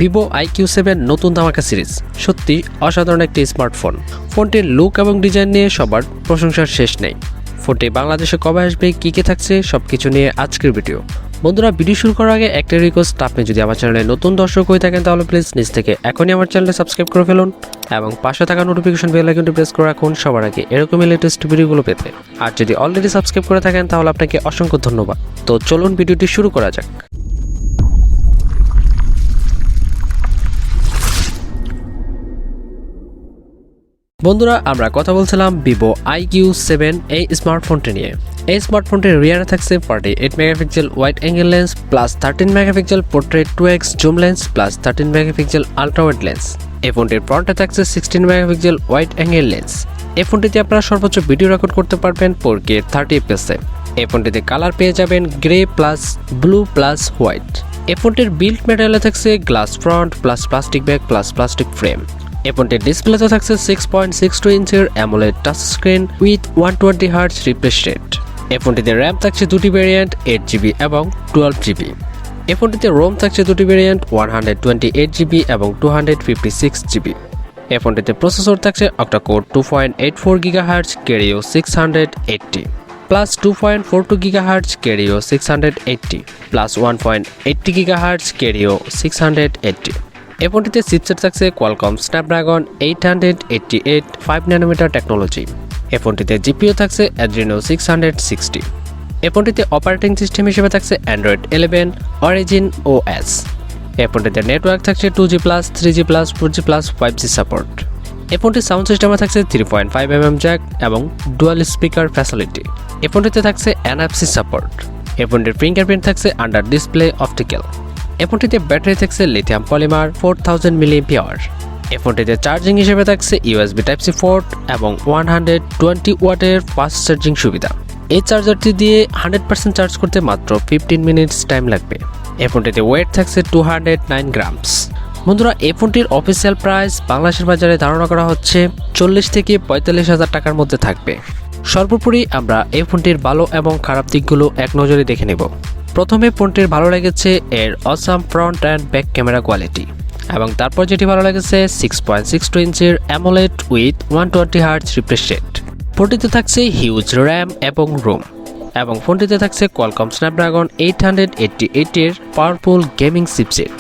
Vivo IQOO নতুন ধামাকা series সত্যি অসাধারণ একটি স্মার্টফোন। ফোনটির লুক এবং ডিজাইন নিয়ে সবার প্রশংসার শেষ নেই। ফোনটি বাংলাদেশে কবে আসবে, কী কী থাকছে সবকিছু নিয়ে আজকের ভিডিও। বন্ধুরা, ভিডিও শুরু করার আগে একটা রিকোয়েস্ট, আপনি যদি আমার চ্যানেলে নতুন দর্শক হয়ে থাকেন তাহলে প্লিজ নিজ থেকে এখনই আমার চ্যানেলে সাবস্ক্রাইব করে ফেলুন এবং পাশে থাকা নোটিফিকেশন বেল আইকনটি প্রেস করে রাখুন সবার আগে এরকমই লেটেস্ট ভিডিওগুলো পেতে। আর যদি অলরেডি সাবস্ক্রাইব করে থাকেন তাহলে আপনাকে অসংখ্য ধন্যবাদ। তো চলুন ভিডিওটি শুরু করা যাক। বন্ধুরা, আমরা কথা বলছিলাম ভিভো IQOO এই স্মার্টফোনটি নিয়ে। এই স্মার্টফোনটির রিয়ারে থাকছে 48 megapixel wide angle lens plus 13 megapixel portrait 2x zoom lens plus 13 megapixel ultra wide lens. এই ফোনটির ফ্রন্টে থাকছে 16 মেগাপিক্সেল ওয়াইড অ্যাঙ্গেল লেন্স। এই ফোনটিতে আপনারা সর্বোচ্চ ভিডিও রেকর্ড করতে পারবেন 4K 30 fps-এ। এই ফোনটিতে কালার পেয়ে যাবেন grey plus blue plus white. এই ফোনটির বিল্ড ম্যাটেরিয়ালে থাকছে glass front plus plastic back plus plastic frame. এই ফোনটির ডিসপ্লেতে থাকছে 6.62 ইঞ্চের AMOLED touch screen with 120Hz refresh rate. এই ফোনটিতে র্যাম থাকছে দুটি ভেরিয়েন্ট 8GB এবং 12GB। এই ফোনটিতে রোম থাকছে দুটি ভেরিয়েন্ট 128GB এবং 256GB। এই ফোনটিতে প্রসেসর থাকছে octa-core 2.84 GHz কেরিও 680 plus 2.42 GHz কেরিও 680 plus 1.80 GHz কেরিও 680। এই ফোনটিতে চিপসেট থাকছে কোয়ালকম স্ন্যাপড্রাগন 888 5nm টেকনোলজি। এই ফোনটিতে জিপিইউ থাকছে অ্যাড্রিনো 660। এই ফোনটিতে অপারেটিং সিস্টেম হিসেবে থাকছে অ্যান্ড্রয়েড 11 অরিজিন OS। এই ফোনটিতে নেটওয়ার্ক থাকছে 2G+, 3G+, 4G+, 5G support. এই ফোনটির সাউন্ড সিস্টেমে থাকছে 3.5mm জ্যাক এবং ডুয়াল স্পিকার ফ্যাসিলিটি। এই ফোনটিতে থাকছে NFC সাপোর্ট। এই ফোনটির ফিঙ্গারপ্রিন্ট থাকছে আন্ডার ডিসপ্লে অপটিক্যাল। এই ফোনটিতে ব্যাটারি থাকছে লিথিয়াম পলিমার 4000 mAh। এই ফোনটিতে চার্জিং হিসেবে থাকছে USB Type-C পোর্ট এবং 120 ওয়াটের ফাস্ট চার্জিং সুবিধা। এই চার্জারটি দিয়ে 100% চার্জ করতে মাত্র 15 মিনিটস টাইম লাগবে। এই ফোনটিতে ওয়েট থাকছে 209 গ্রামস। বন্ধুরা, এই ফোনটির অফিসিয়াল প্রাইস বাংলাদেশের বাজারে ধারণা করা হচ্ছে 40 থেকে 45,000 টাকার মধ্যে থাকবে। সর্বোপরি আমরা এই ফোনটির ভালো এবং খারাপ দিকগুলো এক নজরে দেখে নেব। প্রথমে ফোনটির ভালো লেগেছে এর awesome front and back camera quality, এবং তারপর যেটি ভালো লেগেছে 6.62 ইঞ্চের AMOLED with 120Hz refresh rate. ফোনটিতে থাকছে হিউজ র্যাম এবং রোম, এবং ফোনটিতে থাকছে কোয়ালকম স্ন্যাপড্রাগন 888 এর পাওয়ারফুল গেমিং চিপসেট।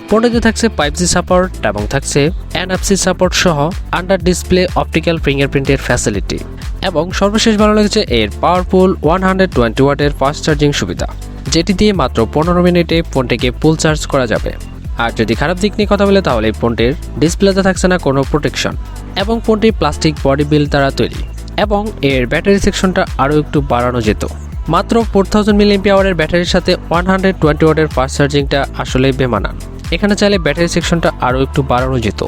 ফোনটিতে থাকছে 5G সাপোর্ট এবং থাকছে NFC সাপোর্ট সহ আন্ডার ডিসপ্লে অপটিক্যাল ফিঙ্গারপ্রিন্টের ফ্যাসিলিটি, এবং সর্বশেষ ভালো লেগেছে এর পাওয়ারফুল 120 ওয়াটের ফাস্ট চার্জিং সুবিধা, যেটি দিয়ে মাত্র 15 মিনিটে ফোনটিকে ফুল চার্জ করা যাবে। আর যদি খারাপ দিক নিয়ে কথা বলে তাহলে ফোনটির ডিসপ্লেতে থাকছে না কোনো প্রোটেকশন, এবং ফোনটি প্লাস্টিক বডি বিল্ড দ্বারা তৈরি, এবং এর ব্যাটারি সেকশনটা আরও একটু বাড়ানো যেত। মাত্র 4000 mAh এর ব্যাটারির সাথে 120 ওয়াটের ফাস্ট চার্জিংটা আসলেই বেমানান। এখানে চাইলে ব্যাটারি সেকশনটা আরও একটু বাড়ানো যেত।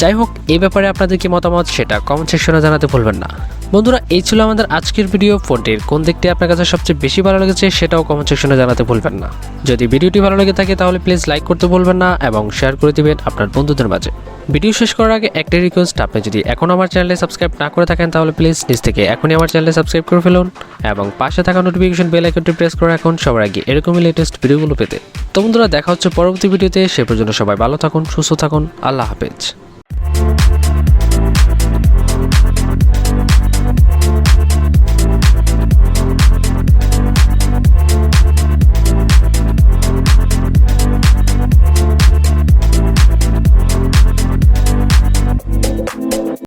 যাই হোক, এই ব্যাপারে আপনাদের কি মতামত সেটা কমেন্ট সেকশনে জানাতে ভুলবেন না। বন্ধুরা, এই ছিল আমাদের আজকের ভিডিও। ফোনটির কোন দিকটি আপনার কাছে সবচেয়ে বেশি ভালো লেগেছে সেটাও কমেন্ট সেকশনে জানাতে ভুলবেন না। যদি ভিডিওটি ভালো লেগে থাকে তাহলে প্লিজ লাইক করতে ভুলবেন না এবং শেয়ার করে দিবেন আপনার বন্ধুদের মাঝে। ভিডিও শেষ করার আগে একটা রিকোয়েস্ট, আপনি যদি এখন আমার চ্যানেলে সাবস্ক্রাইব না করে থাকেন তাহলে প্লিজ নিজ থেকে এখনই আমার চ্যানেলে সাবস্ক্রাইব করে ফেলুন এবং পাশে থাকা নোটিফিকেশন বেল আইকনটি প্রেস করে রাখুন সবার আগে এরকমই লেটেস্ট ভিডিওগুলো পেতে। তো বন্ধুরা, দেখা হচ্ছে পরবর্তী ভিডিওতে। সে পর্যন্ত সবাই ভালো থাকুন, সুস্থ থাকুন। আল্লাহ হাফেজ।